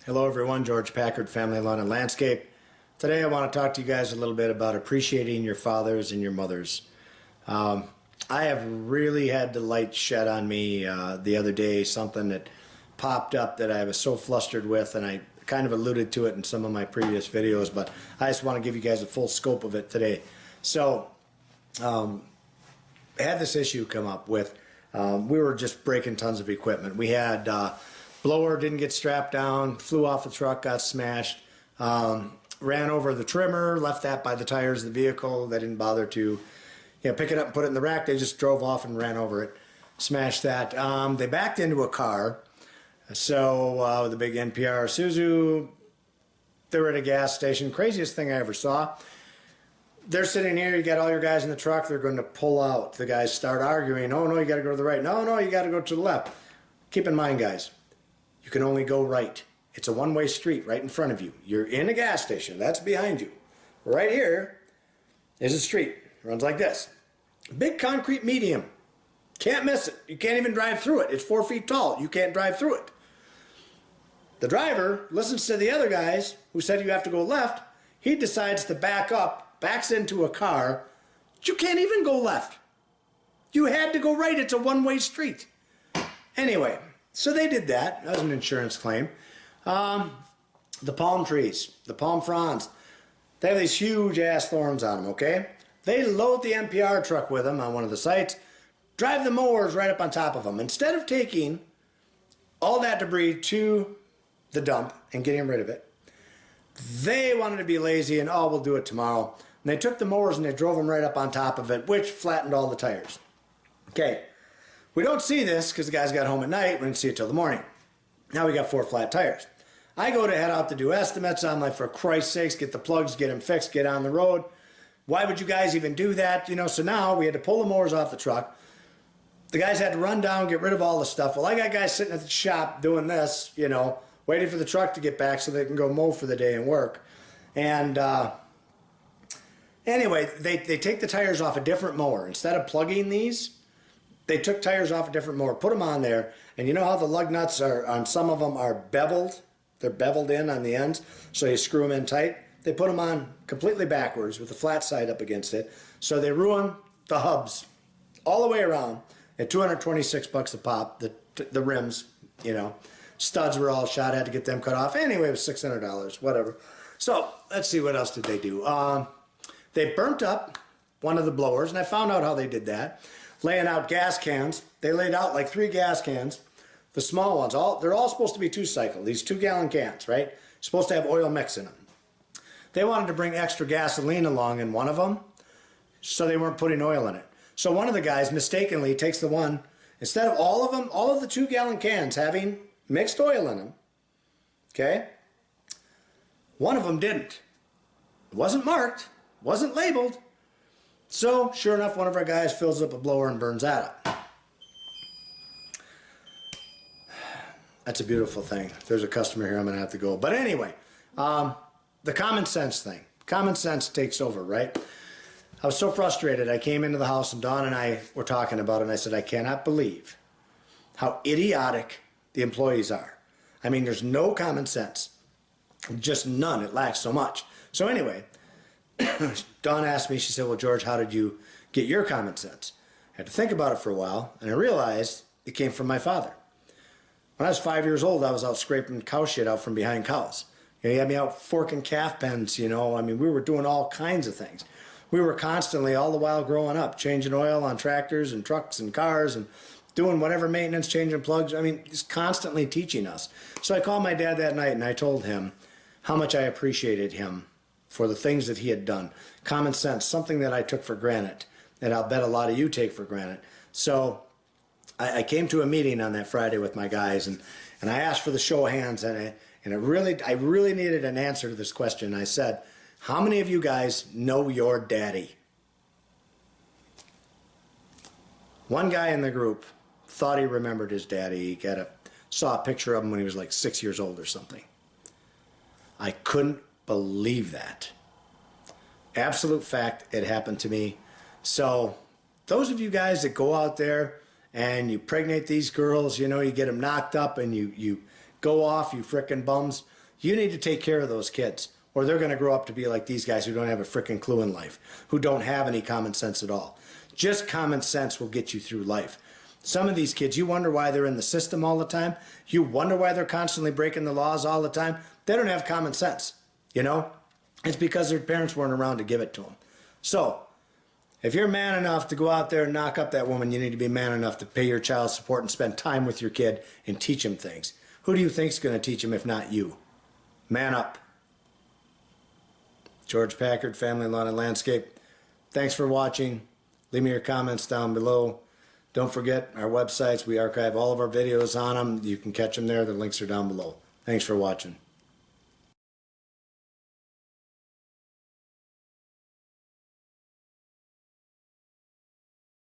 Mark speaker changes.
Speaker 1: Hello everyone, George Packard, Family Lawn and Landscape. Today I want to talk to you guys a little bit about appreciating your fathers and your mothers. I have really had the light shed on me the other day, something that popped up that I was so flustered with, and I kind of alluded to it in some of my previous videos, but I just want to give you guys a full scope of it today. So, I had this issue come up with, we were just breaking tons of equipment. We had blower didn't get strapped down, flew off the truck, got smashed, ran over the trimmer, left that by the tires of the vehicle. They didn't bother to pick it up and put it in the rack. They just drove off and ran over it, smashed that. They backed into a car. So with a big NPR Isuzu, they were at a gas station. Craziest thing I ever saw. They're sitting here, you got all your guys in the truck, they're going to pull out. The guys start arguing. Oh no, you got to go to the right. No, you got to go to the left. Keep in mind, guys, you can only go right. It's a one-way street right in front of you. You're in a gas station. That's behind you. Right here is a street. Runs like this. Big concrete medium. Can't miss it. You can't even drive through it. It's 4 feet tall. You can't drive through it. The driver listens to the other guys who said you have to go left. He decides to back up, backs into a car. You can't even go left. You had to go right. It's a one-way street. Anyway, so they did that. That was an insurance claim. The palm trees, the palm fronds, they have these huge ass thorns on them, okay? They load the NPR truck with them on one of the sites, drive the mowers right up on top of them. Instead of taking all that debris to the dump and getting rid of it, they wanted to be lazy and, oh, we'll do it tomorrow. And they took the mowers and they drove them right up on top of it, which flattened all the tires. Okay. We don't see this because the guys got home at night. We didn't see it till the morning. Now we got 4 flat tires. I go to head out to do estimates. I'm like, for Christ's sakes, get the plugs, get them fixed, get on the road. Why would you guys even do that? So now we had to pull the mowers off the truck. The guys had to run down, get rid of all the stuff. Well, I got guys sitting at the shop doing this, waiting for the truck to get back so they can go mow for the day and work. And anyway, they take the tires off a different mower. Instead of plugging these, they took tires off a different mower, put them on there, and you know how the lug nuts are, on some of them are beveled? They're beveled in on the ends, so you screw them in tight. They put them on completely backwards with the flat side up against it, so they ruin the hubs all the way around at $226 a pop. The rims, studs were all shot, had to get them cut off. Anyway, it was $600, whatever. So let's see, what else did they do? They burnt up one of the blowers, and I found out how they did that. Laying out gas cans. They laid out like 3 gas cans, the small ones. They're all supposed to be 2-cycle, these 2-gallon cans, right? Supposed to have oil mix in them. They wanted to bring extra gasoline along in one of them, so they weren't putting oil in it. So one of the guys mistakenly takes the one, instead of all of them, all of the 2-gallon cans having mixed oil in them, okay? One of them didn't. It wasn't marked, wasn't labeled. So, sure enough, one of our guys fills up a blower and burns that up. That's a beautiful thing. If there's a customer here, I'm going to have to go. But anyway, the common sense thing. Common sense takes over, right? I was so frustrated. I came into the house and Dawn and I were talking about it, and I said, I cannot believe how idiotic the employees are. I mean, there's no common sense. Just none. It lacks so much. So anyway, Dawn asked me, she said, well, George, how did you get your common sense? I had to think about it for a while, and I realized it came from my father. When I was 5 years old, I was out scraping cow shit out from behind cows. He had me out forking calf pens, I mean, we were doing all kinds of things. We were constantly, all the while growing up, changing oil on tractors and trucks and cars and doing whatever maintenance, changing plugs. I mean, he's constantly teaching us. So I called my dad that night, and I told him how much I appreciated him for the things that he had done. Common sense, something that I took for granted, that I'll bet a lot of you take for granted. So I came to a meeting on that Friday with my guys, and I asked for the show of hands, and I really needed an answer to this question. I said, how many of you guys know your daddy? One guy in the group thought he remembered his daddy. He saw a picture of him when he was like 6 years old or something. I couldn't believe that. Absolute fact, it happened to me. So those of you guys that go out there and you pregnate these girls, you get them knocked up and you go off, you frickin' bums. You need to take care of those kids, or they're going to grow up to be like these guys who don't have a freaking clue in life, who don't have any common sense at all. Just common sense will get you through life. Some of these kids, you wonder why they're in the system all the time. You wonder why they're constantly breaking the laws all the time. They don't have common sense, you know? It's because their parents weren't around to give it to them. So, if you're man enough to go out there and knock up that woman, you need to be man enough to pay your child support and spend time with your kid and teach him things. Who do you think's going to teach him if not you? Man up. George Packard, Family Lawn and Landscape. Thanks for watching. Leave me your comments down below. Don't forget our websites. We archive all of our videos on them. You can catch them there. The links are down below. Thanks for watching.